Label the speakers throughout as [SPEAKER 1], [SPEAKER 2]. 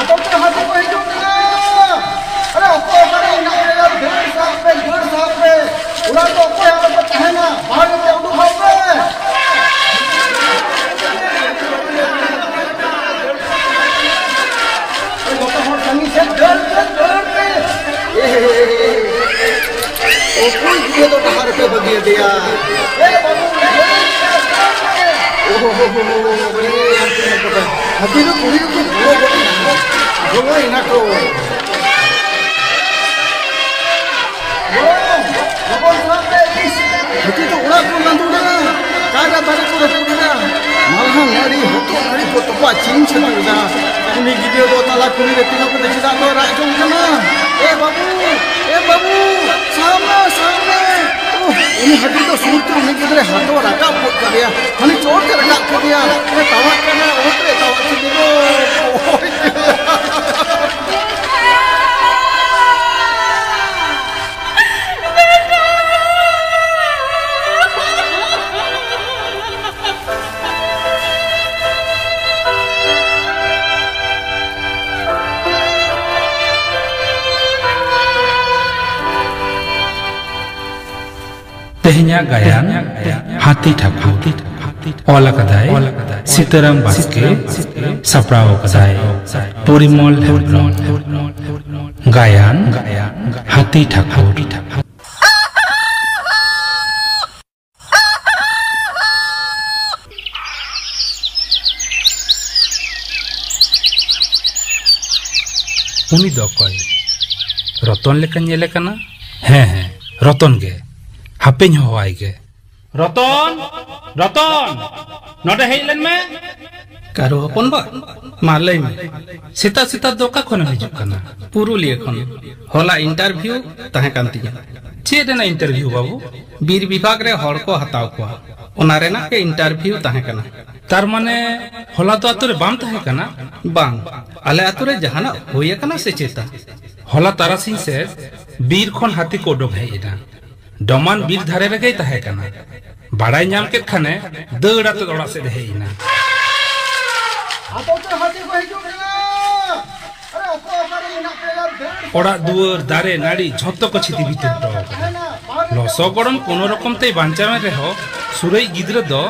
[SPEAKER 1] Atau terhati ko hidup na. Ano ko kare na kaya dur sape. Ulah to ko yang dapat tahena. Bahaya te udu hape. Ko to hor sangi se dur pe. कोई ये तो बाहर पे बगिए दिया हाथी तो पूरी बोलो ही ना करो हाथी तो उड़ा को लंदूड़ा कागा बारे को रखूड़ा मालहा नाड़ी होतो नाड़ी को तो पा चिंग छलूड़ा उन्हीं गिदियो दो ताला कुली रे तीनों को देखिदा तो राजों कना ए बाबू सामने ini hati to surtu ni kidre hato raka pot kariya mani chot ke raka kariya e tawa kana otre tawa chidigo
[SPEAKER 2] tehnya gayan hati Thakur ola kadai sitaram baske saprao kadai porimol hebron gayan hati Thakur uni dokoy roton lekan nyele kana he roton ge हापेन होवाई के Ratan नोडे Helen में कारो अपन बा मालय में सीता दोका खन हिजुक कना पुरुलिया खन होला इंटरव्यू तहे कांतिया चेदेना इंटरव्यू बाबू बीर विभाग रे हड़ को हताव को ओना रेना के इंटरव्यू तहे कना तार माने होला तो आतुरे बाम तहे कना बांग आले आतुरे जहाना होय कना से चेता होला तारासिंह से बीर खन हाथी को डोग हेइना डमान बीर धारे रे गई तहे कना बाड़ाई नाम के खाने दौड़ा तो दौड़ा से हेइना
[SPEAKER 1] atau terhati ko hidup na अरे को करे ना कया dur
[SPEAKER 2] ओड़ा दुआर दारे नाड़ी झत्तो को छिति भीतर दो लसो गड़म कोनो रकम ते बांचा में रहो सुरई गिद्र दो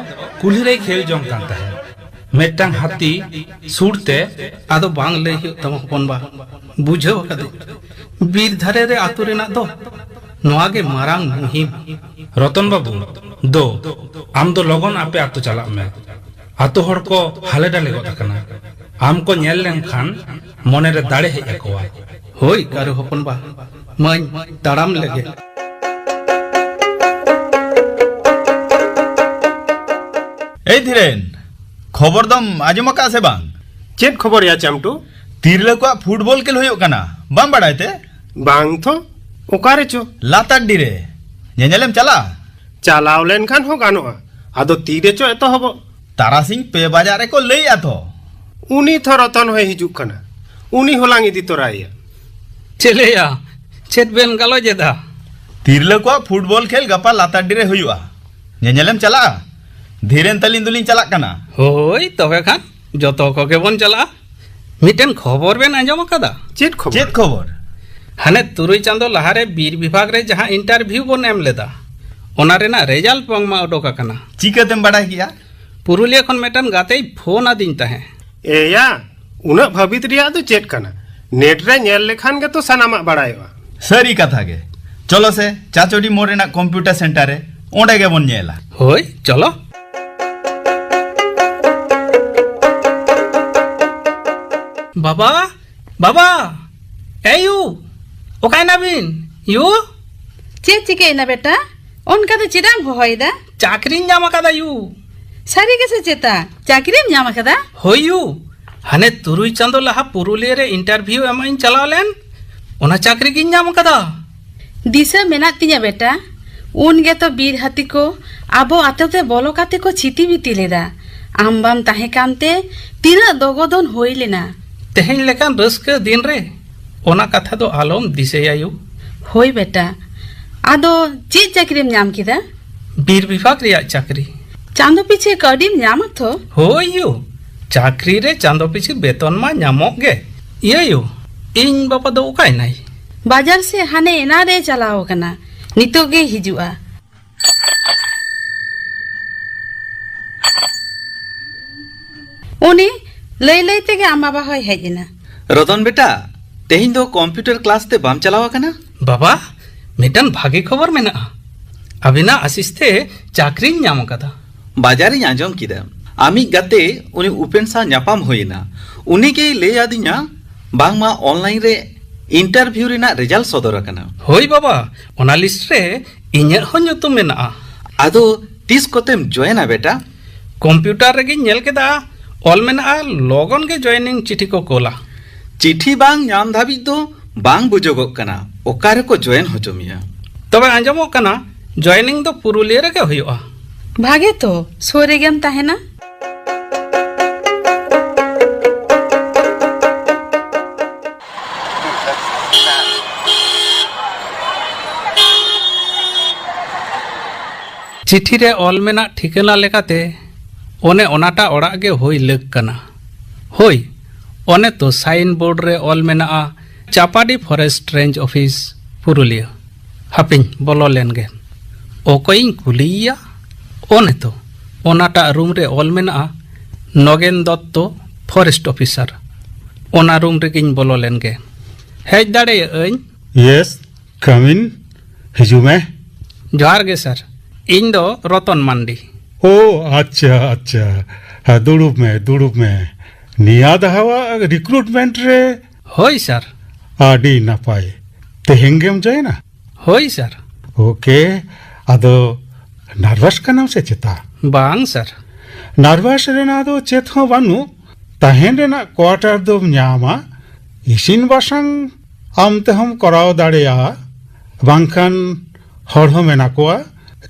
[SPEAKER 2] कुल्ही रे खेल जम कांता है मेटांग हाथी सुरते आदो बांग ले तम पनबा बुझो कदे बीर धारे रे आतु रे ना दो नोआगे मारांग मुहिम रतन बाबू दो आम दो लगन आपे आतु चला में आतु हड़ को हाले डाले गद कना आम को नेल लेन खान मने रे दाड़े हे एकवा होय कारो हपन बा मई दाड़ाम लगे
[SPEAKER 3] ए धीरेन खबर दम आजम का से बांग
[SPEAKER 4] चेत खबर या चामटू
[SPEAKER 3] तीरले को फुटबॉल खेल होयो कना बाम बाड़ायते
[SPEAKER 4] बांग तो ओकारे चो
[SPEAKER 3] लाताड्डी रे नेनेलेम चला
[SPEAKER 4] चालाव लेन खान हो गानोआ आदो तीरे चो एतो हबो
[SPEAKER 3] तारासिंह पे बाजारे को ले आतो
[SPEAKER 4] उनी थो रतन होय हिजुक कना उनी होलांग इदी तोराया
[SPEAKER 2] चले या चेत बेन गालो जेदा
[SPEAKER 3] तीरले को फुटबॉल खेल गपा लाताड्डी रे होयुआ नेनेलेम चला धीरेन तलिन दुलिन चला कना
[SPEAKER 2] होय तबे खान जतो को के बन चला मिटेन खबर बेन आंजम कदा
[SPEAKER 4] चेत
[SPEAKER 3] खबर
[SPEAKER 2] हाने तुरुई चांदो लहारे बीर विभाग रे जहां इंटरव्यू बन एम लेदा ओना रेना रिजल्ट पंगमा उडोका कना
[SPEAKER 3] चिकातेम बाडा किया
[SPEAKER 2] पुरुलिया खन मेटन गाते फोन आदिन तहे
[SPEAKER 4] एया उना भवित रिया तो चेत कना नेट रे नेल लेखान के तो सनामा बाड़ायवा
[SPEAKER 3] सरी कथा गे चलो से चाचोडी मोरेना कंप्यूटर सेंटर रे ओंडे गे बन नेला
[SPEAKER 2] होय चलो बाबा एयू ओकाय नाबिन यू
[SPEAKER 5] चे चिके ना बेटा उनका तो चिदाम होइदा
[SPEAKER 2] चाकरी ᱧᱟᱢ ᱟᱠᱟᱫᱟ ᱭᱩ
[SPEAKER 5] सारी के से चेता चाकरी ᱧᱟᱢ ᱟᱠᱟᱫᱟ
[SPEAKER 2] ᱦᱳᱭ ᱭᱩ हाने तुरुई चांदो लहा पुरुलिया रे इंटरव्यू एमाइन चलाव लेन ओना चाकरी गिन ᱧᱟᱢ ᱟᱠᱟᱫᱟ
[SPEAKER 5] दिशा मेना तिया बेटा उन गे तो बीर हाथी को आबो आतेते बोलो काते को छिती बिती लेदा आम बाम ताहे कांते तीना दोगोदन होई लेना
[SPEAKER 2] तेहेन लेकान रस्का दिन रे ओना कथा दो आलम दिसेया यू
[SPEAKER 5] होई बेटा आदो चे चाकरी ᱧᱟᱢ किदा
[SPEAKER 2] बीर विभाग रिया चाकरी
[SPEAKER 5] चांदो पीछे कडी ᱧाम थो
[SPEAKER 2] होय यू चाकरी रे चांदो पीछे वेतन मा ᱧᱟᱢᱚᱜ गे इयो इन बापा दो उकाय नाई
[SPEAKER 5] बाजार से हाने एना रे चलाओ कना नितो गे हिजुआ उनी लई लई तेगे आमा बाहोय हेजना
[SPEAKER 6] रतन बेटा तेहिं दो कंप्यूटर क्लास ते बाम चलावा कना
[SPEAKER 2] बाबा मिटन भागे खबर मेना अबिना आसिस्ते चाकरी ᱧᱟᱢ कदा
[SPEAKER 6] बाजारे आंजम किदा आमी गाते उनी उपेन सा ᱧᱟᱯᱟᱢ होइना उनी के ले आदिना बांगमा ऑनलाइन रे इंटरव्यू रेना रिजल्ट सदर कना
[SPEAKER 2] होई बाबा ओना लिस्ट रे इᱧ हो ᱧᱩᱛᱩᱢ मेना
[SPEAKER 6] आदो तीस कोतेम जॉइना बेटा
[SPEAKER 2] कंप्यूटर रे ᱧᱮᱞ केदा ऑल मेना लगन के जॉइनिंग चिठी को कोला
[SPEAKER 6] चिठी बांग ᱧᱟᱢ धाबी दो बांग बुझोगो कना ओकारे को जॉइन होचोमिया
[SPEAKER 2] तबे आंजमो कना जॉइनिंग दो पुरुलिया रे के होयोआ
[SPEAKER 5] भागे तो सोरे गेम ताहेना
[SPEAKER 2] चिठी रे ऑल मेना ठिकाना लेकाते ओने ओनाटा ओड़ा गे होई लग कना होई ओने तो साइन बोर्ड रे ऑल मेना चापाडी फॉरेस्ट रेंज ऑफिस पुरुलिया हापिन बोलो लेन गे ओकोइन कुलिया ओने तो ओनाटा रूम रे ऑल मेना नगेन दत्तो फॉरेस्ट ऑफिसर ओना रूम रे किन बोलो लेन गे हेज दाड़े अइन
[SPEAKER 7] यस कम इन हिजुमे
[SPEAKER 2] जोहार गे सर इन दो रतन मांडी
[SPEAKER 7] ओ अच्छा अच्छा दुड़ुब में निया दहावा रिक्रूटमेंट रे
[SPEAKER 2] होई सर
[SPEAKER 7] आडी नापाय तेहेंगेम जायना
[SPEAKER 2] होई सर
[SPEAKER 7] ओके आदो नर्वस कनाम से चेता
[SPEAKER 2] बांग सर
[SPEAKER 7] नर्वस रेना दो चेत हो बानु ताहेन रेना क्वार्टर दो ᱧᱟᱢᱟ इसिन बासंग आम ते हम कराव दाड़ेया बांखान हर हो मेना कोआ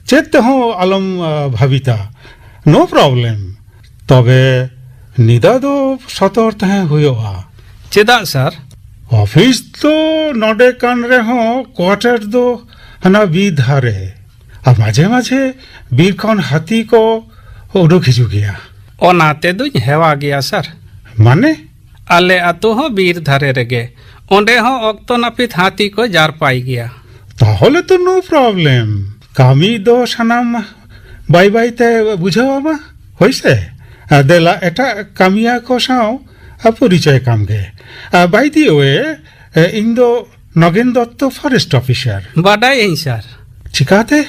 [SPEAKER 7] चेत हो आलम भाबिता नो प्रॉब्लम तबे निदा दो सतर तहे हुयोआ
[SPEAKER 2] चेदा सर
[SPEAKER 7] ऑफिस तो नोडे कान रे हो क्वार्टर दो हना बी धारे अब माझे माझे बीर कौन हाथी को उडुक हिजु गया
[SPEAKER 2] ओनाते दुñ हेवा गया सर
[SPEAKER 7] माने
[SPEAKER 2] आले आतो हो बीर धारे रेगे ओंडे हो ऑक्तो नापित हाथी को जार पाई गया
[SPEAKER 7] ताहले तो नो प्रॉब्लम कामी दो सनाम बाय बाय ते बुझावा होइसे देला एटा कामिया को साव परिचय काम गे बाय दी वे इन दो नगेन दत्तो फॉरेस्ट ऑफिसर
[SPEAKER 2] बाडाय इन सर
[SPEAKER 7] चिकाते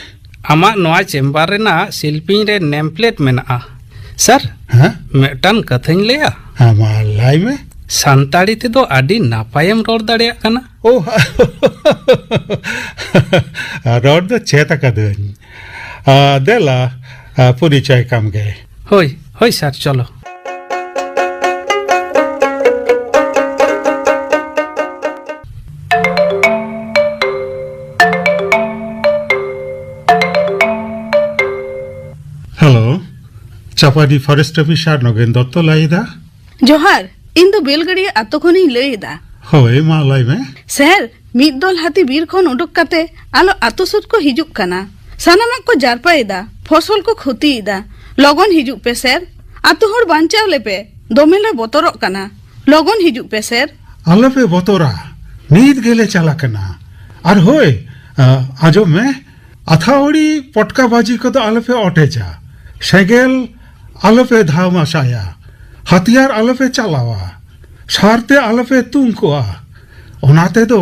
[SPEAKER 2] आमा नोआ चेम्बर रेना शिल्पिंग रे नेम प्लेट मेना सर
[SPEAKER 7] हां
[SPEAKER 2] मेटन कथन लेया
[SPEAKER 7] आमा लाई में
[SPEAKER 2] संताड़ी ते दो आडी नापायम रोड दाड़िया कना
[SPEAKER 7] ओ रोड दो चेता कदन देला परिचय काम गे
[SPEAKER 2] होई होई सर चलो
[SPEAKER 7] हेलो चापाडी फॉरेस्ट ऑफिसर नगेन दत्तो लाइदा
[SPEAKER 5] जोहार इन दो बेलगड़िया आतो खनी लईदा
[SPEAKER 7] होय मा लाई में
[SPEAKER 5] सर मिद दल हाथी बीर खन उडुक काते आलो आतो सुद को हिजुक कना सानामा को जारपाएदा फसल को क्षतिदा लगन हिजुक पे सर आतो हर बांचाव लेपे दोमेले बोतरक कना लगन हिजुक पे सर
[SPEAKER 7] आलो पे बोतरा नीद गेले चला कना और होय आजो में अथावड़ी पटका बाजी को तो आलो पे ओटेजा सेगेल आलो पे धाव मासाया हथियार आलो पे चलावा सारते आलो पे तुमकोआ ओनाते दो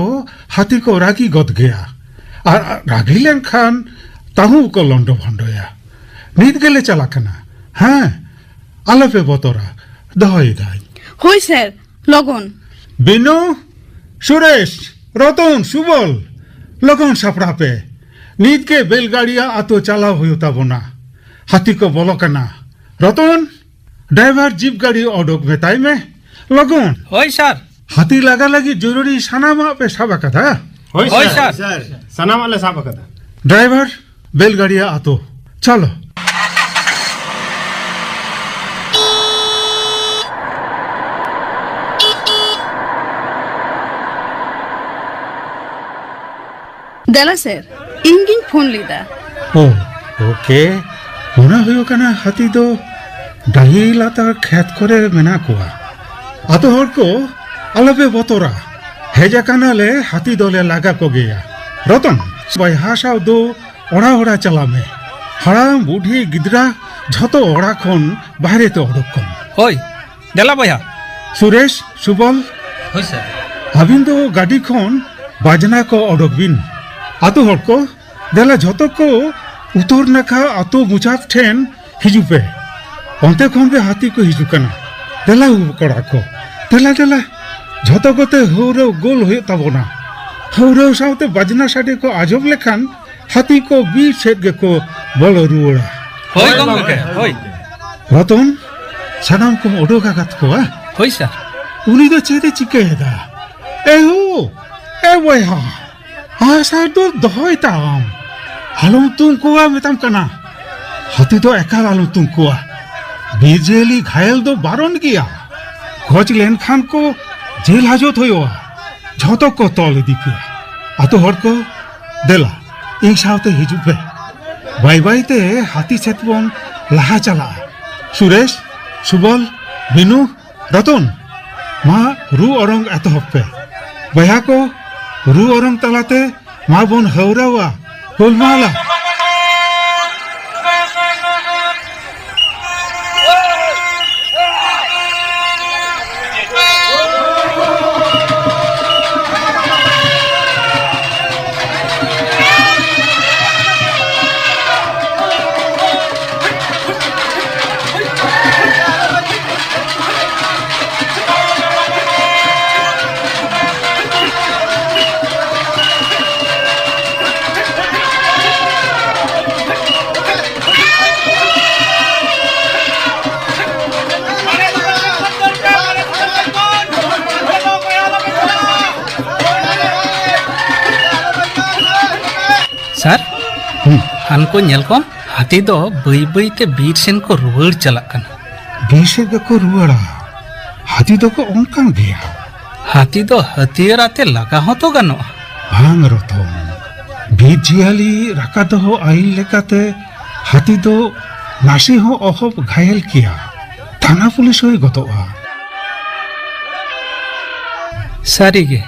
[SPEAKER 7] हाथी को रागी गद गया और रागी लेन खान ताहू को लंडो भंडोया नीद गेले चला कना हाँ आलो पे बोतरा दहोई दाई
[SPEAKER 5] होय सर लगन
[SPEAKER 7] बिनो सुरेश रतन सुबल लगन सापड़ा पे नीद के बेलगाड़िया आतो चला हुयो ताबोना हाथी को बोलो कना रतन ड्राइवर जीप गाड़ी ओडोक मेताई में लगन
[SPEAKER 2] होय सर
[SPEAKER 7] हाथी लगा लगी जरूरी सनामा पे साबा कथा
[SPEAKER 2] होय सर
[SPEAKER 4] सनामा ले साबा कदा
[SPEAKER 7] ड्राइवर बेलगाड़िया आतो चलो
[SPEAKER 5] दला सर इंगिन फोन लीदा
[SPEAKER 7] ओ ओके होना हुयो कना हाथी दो डाही लातार खेत करे मेना कोआ आतो हर को आलोपे बतरा हेजाकानाले हाथी दले लागा को गया रतन बयहा साव दो ओड़ा ओड़ा चला में हड़ाम बुढ़ी गिदरा झतो ओड़ा खन बाहरे तो ओडोकम
[SPEAKER 2] होय देला बया
[SPEAKER 7] सुरेश सुबल
[SPEAKER 2] होय सर
[SPEAKER 7] अबिन दो गाड़ी खन बाजना को ओडोकबिन आतो हर को देला झतो को उतर नाखा आतो मुचाप ठेन हिजुपे onte khon be hati ko hijukana dela kora ko dela dela jhoto kote horo gol hoye tabona horo saute bajna sade ko ajob lekhan hati ko bi set ge ko bolo ruora
[SPEAKER 2] होय गंगे होय
[SPEAKER 7] रतन sanam ko odoka gat ko
[SPEAKER 2] होय sir
[SPEAKER 7] uni do chede chikeda e boy ha asa do dohoy tam halum tum ko metam kana hati do ekal halum tum ko बीजेली घायल दो बारन किया खोज लेन खान को jail हाजत होयो झतो को तोल दिके आतो हर को देला इन सावते हिजुपे बाय बाय ते हाथी सेतबन लाहा चला सुरेश सुबल बिनु रतन मा रू औरंग एतो हप्पे बया को रू औरंग तलाते मा बन हौरावा कोलमाला
[SPEAKER 2] सर हानको नेलकम हाथी दो बई बई ते बीर सेन को रुवर चला कना
[SPEAKER 7] बीर से को रुवड़ा हाथी दो को ओंकान गया
[SPEAKER 2] हाथी दो हथियार आते लगा हो तो गनो
[SPEAKER 7] भांग रतन बीर जियाली राका दो हो आइल लेकाते हाथी दो नासी हो अहब घायल किया थाना पुलिस होय गतोआ
[SPEAKER 2] सारीगे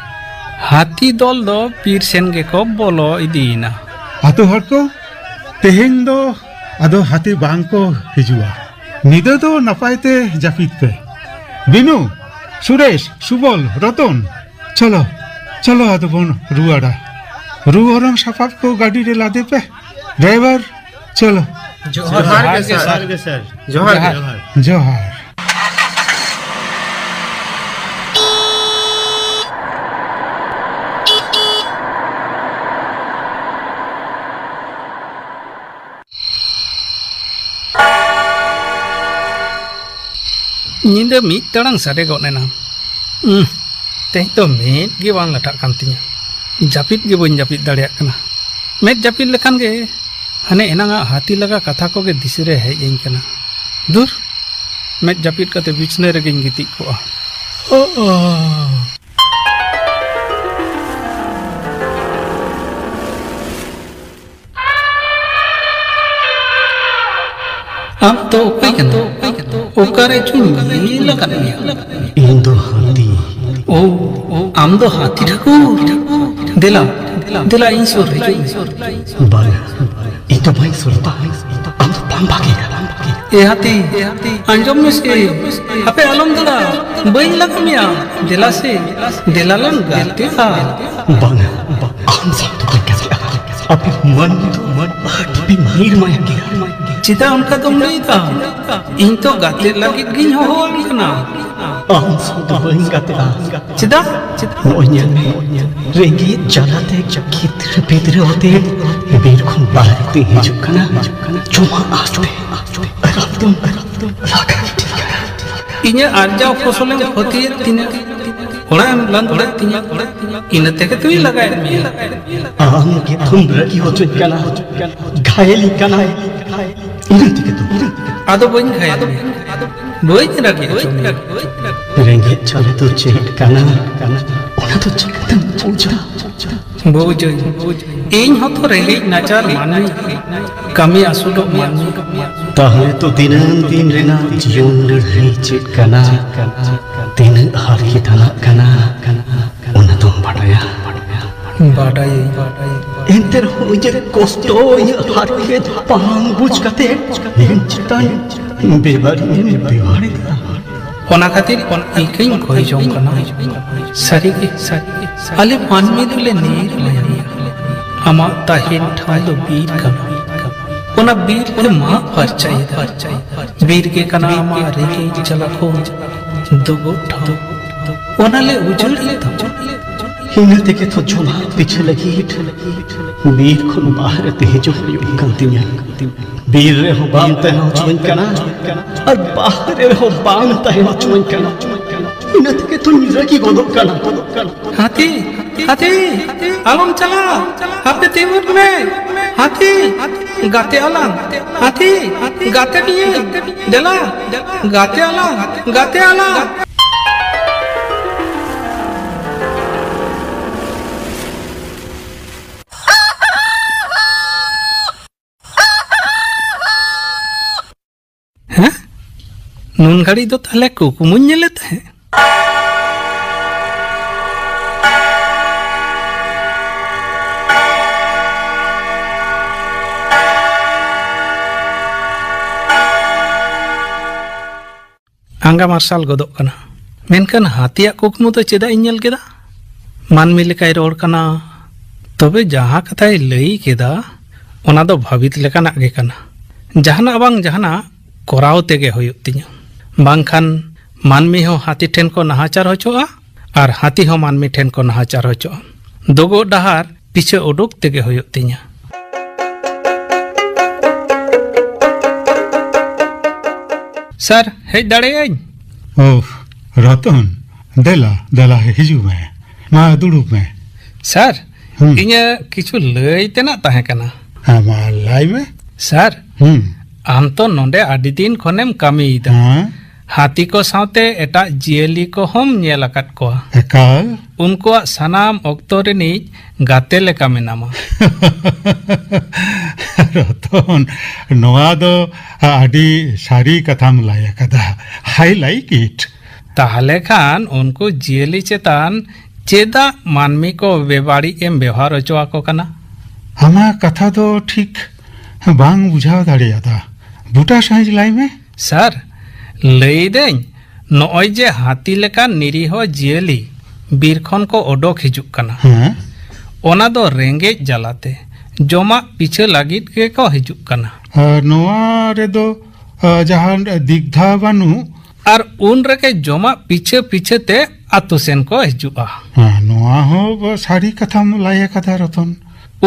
[SPEAKER 2] हाथी दल दो बीर सेन गे को बोलो इदीना
[SPEAKER 7] आतो हर को तेहें दो आदो हाथी बांग को हिजुआ निदो दो नपायते जापित पे बिनु सुरेश सुबल रतन चलो चलो आदो बन रुआड़ा रू औरंग सफाप को गाड़ी रे लादे पे ड्राइवर चलो
[SPEAKER 4] जोहार के सर जोहार
[SPEAKER 7] जोहार
[SPEAKER 2] नींद मीत तड़ांग सारे गोनेना तेज तो मेद गे बांग लटाक कान तिया जापित गे बन जापित दाड़ियाक कना मेद जापित लेखान गे हने एनांगा हाथी लगा कथा को गे दिसरे हेज एन कना दूर मेद जापित कते बिछने रे गिन गिति कोआ अब तो ओकारे चुनी लगाने
[SPEAKER 8] इंदो हाथी
[SPEAKER 2] ओ आम दो हाथी ठाकुर देला देला इन सोर
[SPEAKER 8] बाल इतो भाई सुरता हम तो पाम भागेगा
[SPEAKER 2] ए हाथी अंजम में से अपे आलम दला बई लगमिया देला से देला लन गाते का
[SPEAKER 8] बांग हम सब तो कैसे अभी मन भी मीर माया के
[SPEAKER 2] चिता उनका तुम नहीं था इन तो गाते लगे गिन हो ना
[SPEAKER 8] हम सब तो वही गाते
[SPEAKER 2] चिता
[SPEAKER 8] ओन्या रेंगी जलाते खितर पितर होते बीर खुन बारते हिजुकना चुमा आस्ते अरब्दम लागा
[SPEAKER 2] इन्हें आर्जाव फसलें होती है तिने orang lan orang tinya ina teke tu lagai
[SPEAKER 8] आम के तुम रखी हो चुकना घायल कना ina teke tu
[SPEAKER 2] ado boin khaya boin ragi
[SPEAKER 8] रेंगे चले तो चेट कना ओना तो चकतन पूजा
[SPEAKER 2] bojo in ho to renge nachar manu kami asudok manu
[SPEAKER 8] ताहले तो दिन रेना जीवन लड़ाई चेक कना दिन हार की तना कना उन्हें तुम बढ़ाया इंटर हो ये कोस्टो ये हार के पांग बुझ करते लेकिन चितान बेवारी
[SPEAKER 2] ओना खातिर इकिन कोई जों कना सरी के अले मानमी दुले नीर लया अमा ताहिन ठालो बीर कना ओना बीर के मां परचाई बीर के कना मा रेके चलखो दुगो ठो ओना ले उजड़ ले
[SPEAKER 8] हिना देखे तो जुमा पीछे लगी बीर को बाहर तेजो कंतिया बीर रे हो बाम ते हो चुन कना और बाहर रे हो बाम ते हो चुन कना हिना देखे तो निरकी गोदो कना
[SPEAKER 2] हाथी हाथी आलम चला आपे तेमुत में हाथी गाते आला हाथी गाते दिए देला गाते आला नून घड़ी दो ताले कुकुमुन लेते हैं आंगा मार्शल गदो कना मेनकन हाथिया कुकमु तो चेदा इnyal केदा मानमी लेकाय रोड कना तबे जहां कथाय लई केदा ओना दो भावित लेकाना गे कना जहाना बांग जहाना कोराव तेगे होयुग तिᱧᱟ बांखान मानमी हो हाथी ठेन को नहाचार होचोआ और हाथी हो मानमी ठेन को नहाचार होचोआ दोगो डहार पीछे उडुक तेगे होयुग तिᱧᱟ सर हेज दाड़ेयाኝ
[SPEAKER 7] ओह रतन देला हिजू में मा दुड़ुब में
[SPEAKER 2] सर इᱧ किछु लई तेना ताहे कना
[SPEAKER 7] मा लाई में
[SPEAKER 2] सर आम तो नोंडे आदि दिन खनेम कामीदा हाथी को साथे एटा जियली को हम नेल अकात को
[SPEAKER 7] एकाल
[SPEAKER 2] उनको सनाम ऑक्टो रिनी गाते लेका मेनामा
[SPEAKER 7] रतन नोआ दो आदि सारी कथाम लाया कदा हाई लाइक इट
[SPEAKER 2] ताहले खान उनको जियली चेतान चेदा मानमी को बेबाड़ी एम व्यवहार अचवा को कना
[SPEAKER 7] हमा कथा तो ठीक बांग बुझाव दाड़ेयादा बुटा साइज लाई में
[SPEAKER 2] सर लई दें नॉय जे हाथी लेका निरीह जियली बीर खन को ओडोक हिजुक कना ओना दो रेंगे जलाते जोमा पीछे लागित के को हिजुक कना
[SPEAKER 7] नोआ रे दो जहां दिग्धा बानु
[SPEAKER 2] और उन रके जोमा पीछे पीछे ते आतु सेन को हिजुआ
[SPEAKER 7] नोआ हो सारी कथा लाया कथा रतन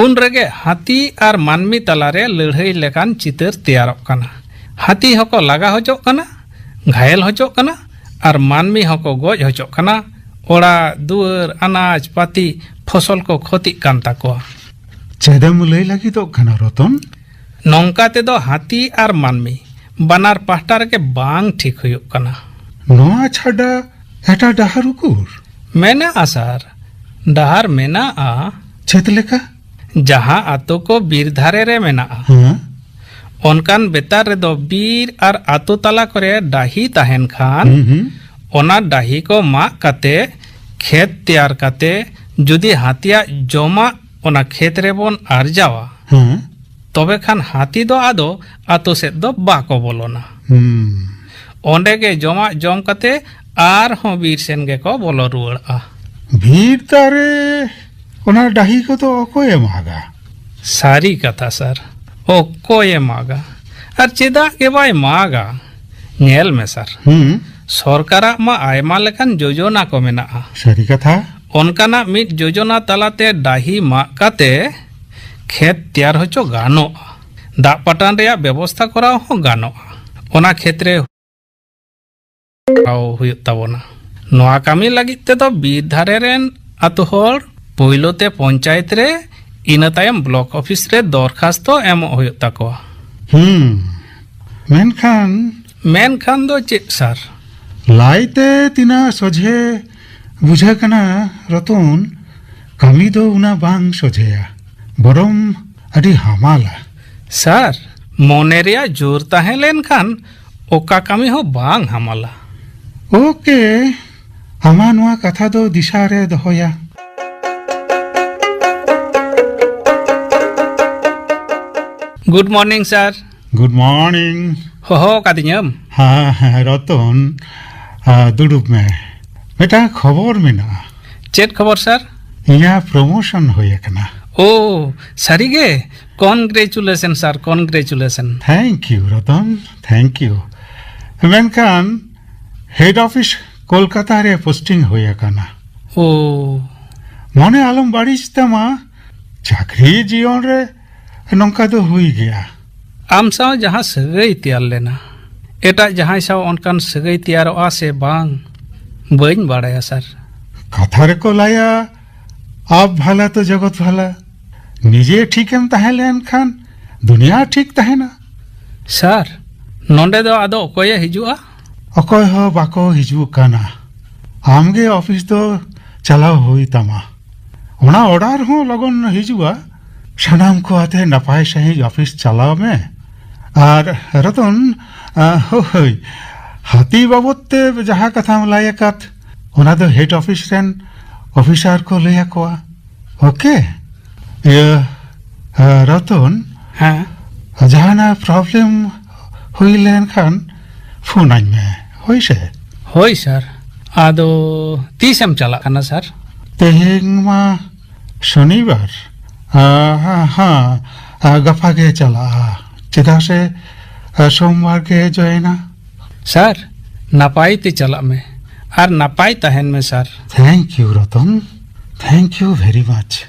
[SPEAKER 2] उन रगे हाथी और मानमी तलारे लड़ाई लेकान चितर तैयारक कना हाथी हको लगा होजोक कना घायल होजोक कना और मानमी हको गोज होजोक कना ओड़ा दुआर अनाज पाती फसल को क्षति कान ताकोआ
[SPEAKER 7] चेदम लई लगी तो घना रतन
[SPEAKER 2] नौका ते दो हाथी और मानमी बनार पाहटा रके बांग ठीक हुयुक कना
[SPEAKER 7] नोआ छाडा एटा डहार उकुर
[SPEAKER 2] मेना आसार डहार मेना आ
[SPEAKER 7] छेत लेका
[SPEAKER 2] जहां आतो को बीर धारे रे मेना ओनकान बेतार रे दो बीर और आतो तला करे डाही ताहेन खान ओना डाही को मा काते खेत तैयार काते जुदी हाथिया जोमा ओना खेत रे बोन आरजावा तबे खान हाथी दो आदो आतो से दो बाको बोलोना ओंडे के जोमा जोम काते आर हो बीर सेन गे को बोलो रुआड़ा
[SPEAKER 7] बीर तारे ओना डाही को तो ओकोए मागा
[SPEAKER 2] सारी कथा सर ओकोए मागा और चेदा के बाय मागा नेल में सर सरकारा मा आयमा लेखान योजना को मेना
[SPEAKER 7] सारी कथा
[SPEAKER 2] ओनकाना मिट योजना तलाते डाही मा काते खेत तैयार होचो गानो दा पटान रे व्यवस्था कराओ हो गानो ओना क्षेत्रे हुयुग ताबोना नोआ कामी लागित ते तो बीर धारे रेन आतो होर पहिलोते पंचायत रे इना तायम ब्लॉक ऑफिस रे दरखास्त एम हुयुग ताकोआ मेनखान दो चेक सर
[SPEAKER 7] लाइते तिना सोझे बुझा कना रतन कामी दो उना बांग सोझेया बरम अडी हमाला
[SPEAKER 2] सर मोने रिया जोर ताहे लेन खान ओका कमी हो बांग हमाला
[SPEAKER 7] ओके आमा नोआ कथा दो दिशा रे दोहोया
[SPEAKER 2] good morning sir
[SPEAKER 7] good morning
[SPEAKER 2] हो कादिnyam
[SPEAKER 7] हाँ रतन दुड़ुब में बेटा खबर मेना
[SPEAKER 2] चेत खबर सर
[SPEAKER 7] इया प्रमोशन होया कना
[SPEAKER 2] ओ सारीगे congratulation sir congratulation
[SPEAKER 7] thank you Ratan thank you मेनखान हेड ऑफिस कोलकाता रे पोस्टिंग होया कना
[SPEAKER 2] ओ
[SPEAKER 7] मने आलम बाड़ीज तमा चाकरी जीवन रे नौका दो हुई गया
[SPEAKER 2] आम साव जहाँ सगई तैयार लेना एटा जहाँ साव उनकान सगई तैयार से बांग बन बाड़ाया सर
[SPEAKER 7] कथा रे को लाया आप भला तो जगत भला निजे ठीक एम ताहे लेन खान दुनिया ठीक ताहे ना
[SPEAKER 2] सर नोंडे दो आदो ओकोये हिजुआ
[SPEAKER 7] अकोय हो बाको हिजू काना आमगे ऑफिस दो चलाव हुई तमा ओना ऑर्डर हो लगन हिजुआ सनाम को आते नपाय सही ऑफिस चलाव में और रतन होय हाथी बाबते जहाँ कथा लाया कत ओना दो हेड ऑफिस रेन ऑफिसर को लेया कोआ ओके ये रतन
[SPEAKER 2] हाँ
[SPEAKER 7] जहाँ ना प्रॉब्लम हुई लेन खान फोन आई में होई से
[SPEAKER 2] होई सर आदो तीसम चला कना सर
[SPEAKER 7] तेहिंग मा शनिवार हाँ गफा के चला चिदा से सोमवार के जो है ना
[SPEAKER 2] सर नपाई ते चला में और नपाई तहन में sir
[SPEAKER 7] thank you Ratan thank you very much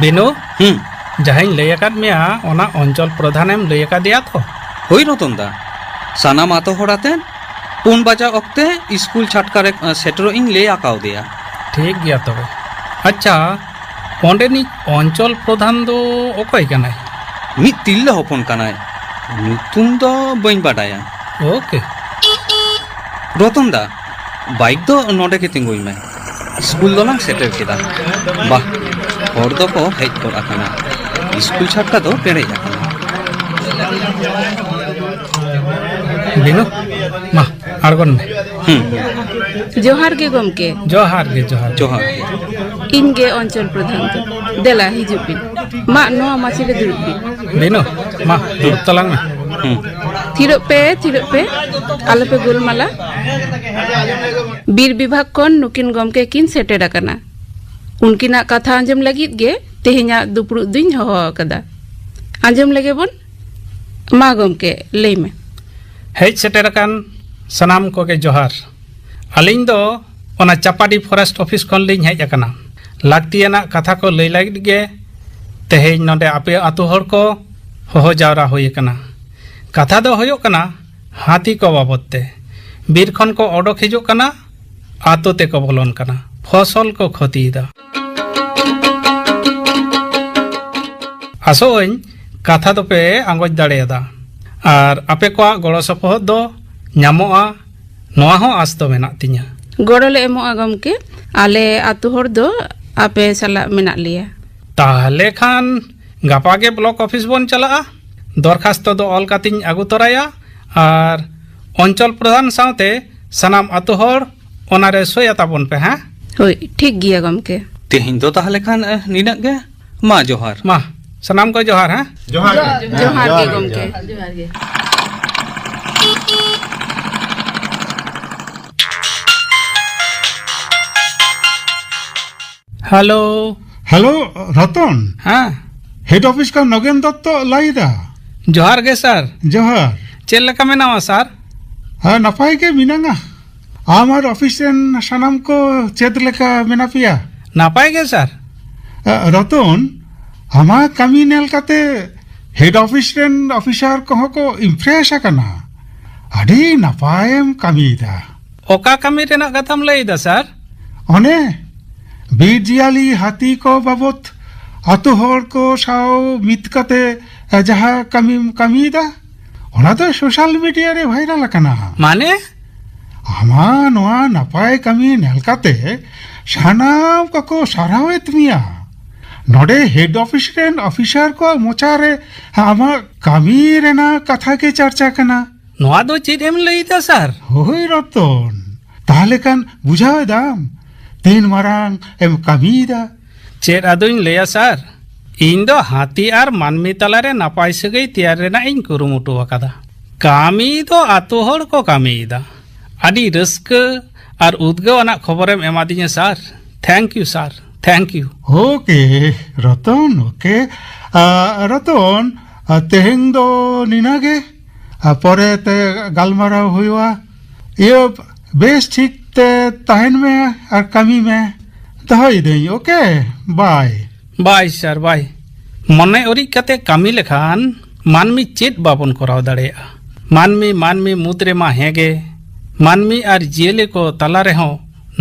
[SPEAKER 2] बिनो जहाँ लैकाद मेया ओना अंचल प्रधानेम लैका दिया तो
[SPEAKER 6] होई रतन दा सानाम आतो होड़ाते 4 बजा ओक्ते स्कूल छाटकारे सेटरो इन ले आकाव दिया
[SPEAKER 2] ठीक गया तबे अच्छा ओंडे नि अंचल प्रधान दो ओकय कनाय
[SPEAKER 6] मी तिल्ला होपन कनाय नुतुम दो बइन बाडाया
[SPEAKER 2] ओके
[SPEAKER 6] रतन दा बाइक दो नोडे के तिंगुई में स्कूल दो लांग सेटर केदा बा और दो को हेज को आकना स्कूल छाटका दो पेड़े जाकना
[SPEAKER 2] बिनो मा आरगन में
[SPEAKER 5] जोहार के गमके
[SPEAKER 2] जोहार
[SPEAKER 6] जोहार
[SPEAKER 5] इनगे अंचल प्रधान तो देला हिजुपिन मा नो माछिले दुरुपिन
[SPEAKER 2] बिनो मा दुरुप तलांग में
[SPEAKER 5] थिरो पे आलो पे गोलमाला बीर विभाग कोन नुकिन गमके किन सेटेर आकना उनकिना कथा आंजम लगित गे तेहेना दुपुरु दुइन हो कदा आंजम लगे बन मा गमके लई में
[SPEAKER 2] हेज सेटेरकान सनाम को के जोहार अलिंग दो ओना चापाडी फॉरेस्ट ऑफिस कोन लिंग हेज आकना लागतियाना कथा को लई लागित गे तेहेज नोडे आपे आतु हर को हो जावरा होय कना कथा दो होयो कना हाथी को बाबते बीर खन को ओडोक हिजु कना आतो ते को बोलन कना फसल को क्षति दा आसोइन कथा दो पे आंगोज दाड़ेदा और आपे को गड़ो सपोहद दो ᱧᱟᱢᱚᱜᱼᱟ नोआ हो आस दो मेना तिᱧा
[SPEAKER 5] गड़ोले एमोआ गमके आले आतु हर दो आपे सला मेना लिया
[SPEAKER 2] ताहले खान गापा के ब्लॉक ऑफिस बन चला दरखास्त दो ऑल कातिኝ आगु तराया और अंचल प्रधान सावते सनाम आतु हर ओनारे सोयाता बन पे हां
[SPEAKER 5] होय ठीक गिया गमके
[SPEAKER 6] तेहिं दो ताहले खान निनक गे मा जोहार
[SPEAKER 2] मा सनाम को जोहार हां
[SPEAKER 5] जोहार के गमके जोहार के
[SPEAKER 2] हेलो
[SPEAKER 7] हेलो रतन
[SPEAKER 2] हाँ
[SPEAKER 7] हेड ऑफिस का नगेन दत्त लाइदा
[SPEAKER 2] जोहार गे सर
[SPEAKER 7] जोहार
[SPEAKER 2] चेल लका मेनावा सर
[SPEAKER 7] हाँ नपाय के मिनांगा आमार ऑफिस रेन सनाम को चेद लेका मेना पिया
[SPEAKER 2] नापाय गे सर
[SPEAKER 7] रतन आमा कमी नेल काते हेड ऑफिस रेन ऑफिसर को इम्प्रेस आकना अडी नपायम कमीदा
[SPEAKER 2] ओका कमी रेना कथाम लईदा सर
[SPEAKER 7] ओने बीर जियाली हाथी को बाबत आतु हर को साव मित काते जहाँ कमी सोशल मीडिया रे भाइरल कना
[SPEAKER 2] माने
[SPEAKER 7] आमा नोआ नपाय कमी नेलकाते सानाम को सारावेत मिया नोडे हेड ऑफिस रेन ऑफिसर को मोचारे आमा कमी रेना कथा के चर्चा कना
[SPEAKER 2] नोआ दो चेद एम लईदा सर
[SPEAKER 7] होई रतन ताहले कान बुझावे दाम तीन मारांग एम कमीदा
[SPEAKER 2] चेद आदोइन लेया सर इन दो हाथी आर मानमी तलारे नापाय सगई तैयार रेना इन कुरुमुटु अकादा कामी दो आतो हर को कामीदा आदि रस्क आर उद्गव अना खबरेम एमादिnya sir thank you sir thank you
[SPEAKER 7] okay Ratan okay Ratan तेहें दो निनागे परे ते गालमाराव हुआ ये बेस ठीक ते ताहन में और कमी में दहाई दें okay bye
[SPEAKER 2] bye sir bye मने ओरी कते कामी लेखान मानमी चेत बाबन कराव दाड़ेया मानमी मुद्रे मा हेगे मानमी आर जियले को तला रेहो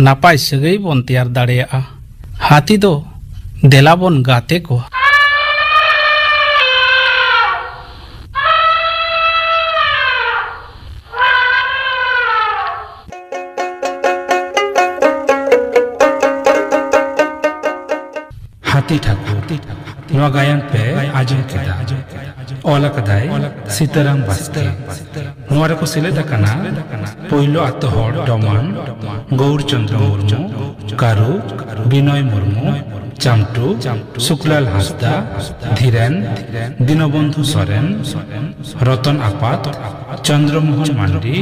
[SPEAKER 2] नापाय सगई बन तैयार दाड़ेया हाथी दो देलाबन गाते को हाथी ठाकुर नवा गायन पे आजम केदा ओला कदाय सीताराम बास्के नोरा को सिलेदा कना पहिलो आत्महर डमान गौर चंद्र मुर्मू कारू विनय मुर्मू चामटू शुक्लाल हांसदा धीरेन दीनबंधु सोरेन रतन आपात चंद्रमोहन मांडी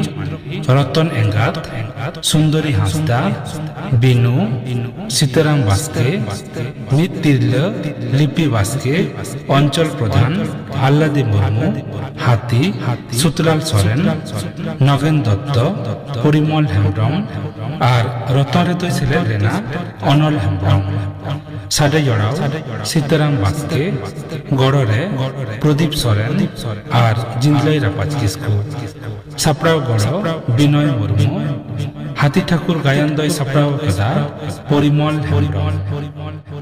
[SPEAKER 2] रतन एंगात सुंदरी हांसदा बिनु सीताराम बास्के नितिर्ल लिपि बास्के अंचल प्रधान आल्लादी मुर्मू हाथी सुतलाल सोरेन नगेन दत्त परिमल हेम्ब्रम और रतन रेतो सिले रेना अनल हेम्ब्रम साडे जड़ाव सीताराम बास्के गड़े प्रदीप सोरेन और जिंदलाई रापाच किस्कू सापड़ाव गड़ विनय मुर्मू हाथी ठाकुर गायन दय सापड़ाव कदा परिमल हेम्ब्रम।